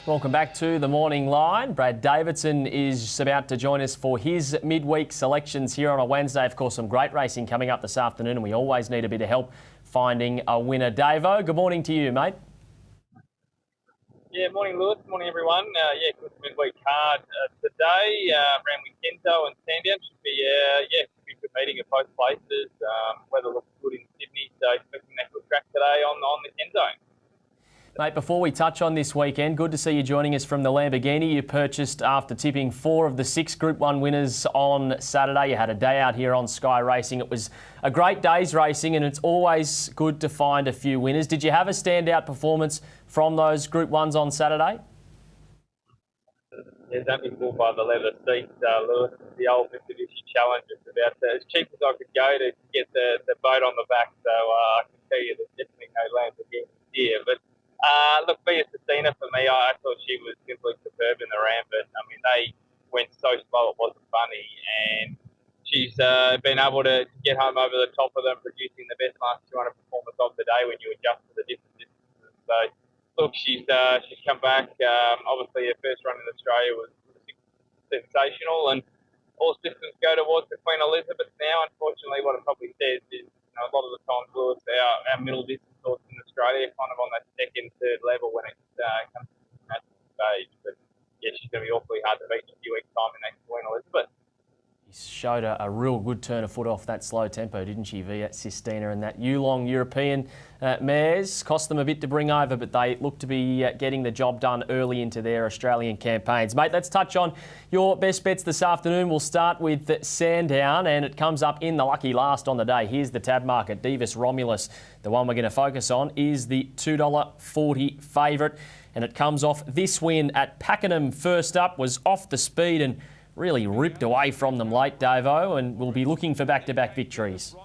Welcome back to the Morning Line. Brad Davidson is about to join us for his midweek selections here on a Wednesday. Of course, some great racing coming up this afternoon, and we always need a bit of help finding a winner. Davo, good morning to you, mate. Yeah, morning, Lewis. Morning, everyone. Good midweek card today. Randwick Kento and Sandown should be a good meeting at both places. Weather looks good in Sydney, so expecting that good track today on the Kento. Mate, before we touch on this weekend, good to see you joining us from the Lamborghini you purchased after tipping 4 of the 6 Group 1 winners on Saturday. You had a day out here on Sky Racing. It was a great day's racing, and it's always good to find a few winners. Did you have a standout performance from those Group 1s on Saturday? Yeah, don't be fooled by the leather seats, Lewis. The old Mitsubishi Challenge is about as cheap as I could go to get the boat on the back. So I can tell you there's definitely no Lamborghini here. But look, Via Cecina for me, I thought she was simply superb in the Ram, but I mean, they went so slow it wasn't funny. And she's been able to get home over the top of them, producing the best last 200 performance of the day when you adjust to the different distances. So, look, she's come back. Obviously, her first run in Australia was sensational, and all systems go towards the Queen Elizabeth now. Unfortunately, what it probably says is, a lot of the time, our middle distance horses in Australia are kind of on that second, third level when it comes to the national stage. But yeah, she's going to be awfully hard to beat in a few weeks' time in that Queen Elizabeth. She showed a real good turn of foot off that slow tempo, didn't she, Via Cecina? And that Yulong European mares cost them a bit to bring over, but they look to be getting the job done early into their Australian campaigns. Mate, let's touch on your best bets this afternoon. We'll start with Sandown, and it comes up in the lucky last on the day. Here's the tab market. Divus Romulus, the one we're going to focus on, is the $2.40 favourite, and it comes off this win at Pakenham. First up, was off the speed and really ripped away from them late, Davo, and we'll be looking for back-to-back victories. A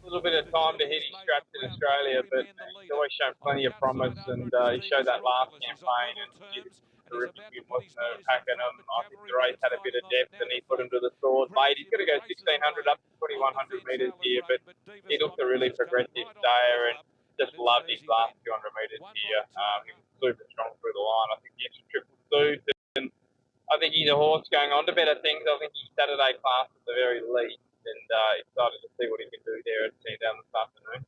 little bit of time to hit his straps in Australia, but he's always shown plenty of promise, and he showed that last campaign, and he did a terrific win, wasn't it? Pakenham, I think the race had a bit of depth, and he put him to the sword. Mate, he's going to go 1,600 up to 2,100 metres here, but he looked a really progressive stayer, and just loved his last 200 metres here. He was super strong through the line. I think the extra trip was suited, and I think he's a horse going on to better things. I think he's Saturday class at the very least, and excited to see what he can do there at Sandown this afternoon.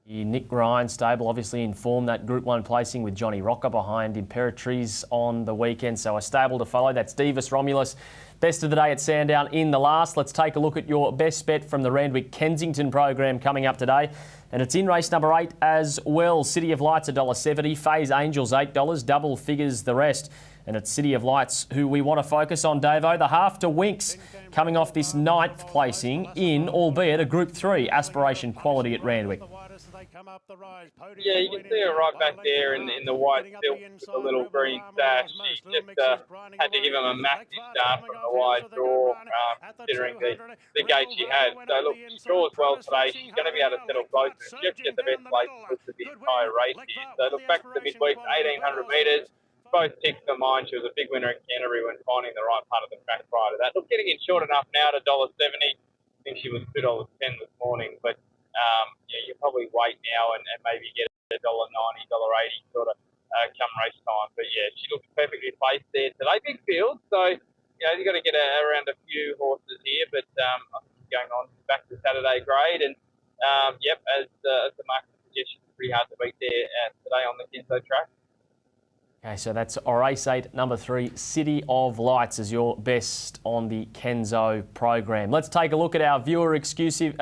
The Nick Ryan stable obviously informed that Group 1 placing with Johnny Rocker behind Imperatriz on the weekend, so a stable to follow. That's Divus Romulus. Best of the day at Sandown in the last. Let's take a look at your best bet from the Randwick Kensington program coming up today. And it's in race number 8 as well. City of Lights $1.70, Phase Angels $8, double figures the rest. And it's City of Lights who we want to focus on, Davo. The half to Winks coming off this 9th placing in, albeit a Group 3 aspiration quality at Randwick. Yeah, you can see her right back there in the white silk with the little green sash. She just had to give him a massive start from the wide draw, considering the gate she had. So look, she draws well today. She's going to be able to settle close, and she'll get the best place for the entire race here. So look, back to the midweek, 1,800 metres. Both ticks for mine. She was a big winner at Canterbury when finding the right part of the track prior to that. Look, getting in short enough now to $1.70. I think she was $2.10 this morning, but you probably wait now and maybe get $1.90, $1.80 sort of come race time. But yeah, she looks perfectly placed there today. Big field, so you've got to get around a few horses here, but I think she's going on back to Saturday grade, and as the market suggests, she's pretty hard to beat there today on the Kento track. Okay, so that's race 8, number 3, City of Lights as your best on the Kenzo program. Let's take a look at our viewer exclusive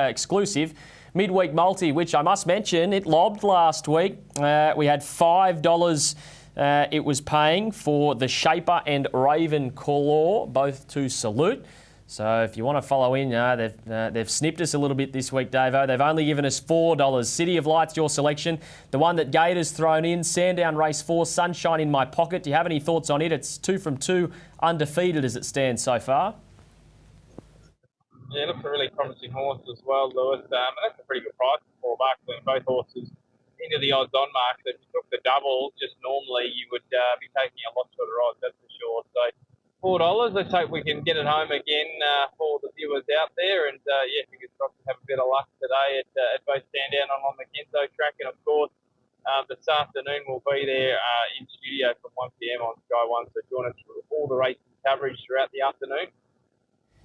midweek multi, which I must mention, it lobbed last week. We had $5 it was paying for the Shaper and Raven Color, both to Salute. So if you want to follow in, they've snipped us a little bit this week, Davo. They've only given us $4. City of Lights, your selection. The one that Gator's thrown in, Sandown Race 4, Sunshine in My Pocket. Do you have any thoughts on it? It's 2 from 2, undefeated as it stands so far. Yeah, looks a really promising horse as well, Lewis. That's a pretty good price for $4, and both horses into the odds-on market. If you took the double, just normally you would be taking a lot shorter odds, that's for sure. So $4. Let's hope we can get it home again for the viewers out there. And fingers crossed to have a bit of luck today at both Sandown and on the Kento track. And of course, this afternoon we'll be there in studio from 1 p.m. on Sky 1, so join us for all the racing coverage throughout the afternoon.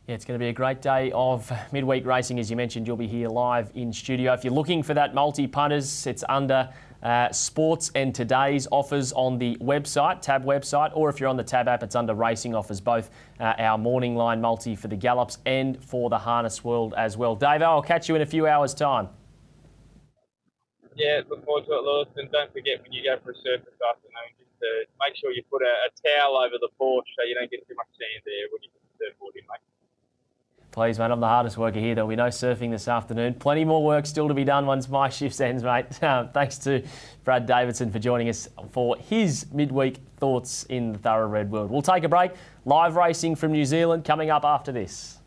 Yeah, it's going to be a great day of midweek racing. As you mentioned, you'll be here live in studio. If you're looking for that multi-punters, it's under Sports and Today's offers on the website, Tab website, or if you're on the Tab app, it's under Racing offers, both our morning line multi for the gallops and for the harness world as well. Davo, I'll catch you in a few hours' time. Yeah, look forward to it, Lewis. And don't forget, when you go for a surf this afternoon, just to make sure you put a towel over the Porsche so you don't get too much sand there when you put the surfboard in, mate. Please, mate, I'm the hardest worker here. There'll be no surfing this afternoon. Plenty more work still to be done once my shift ends, mate. Thanks to Brad Davidson for joining us for his midweek thoughts in the thoroughbred world. We'll take a break. Live racing from New Zealand coming up after this.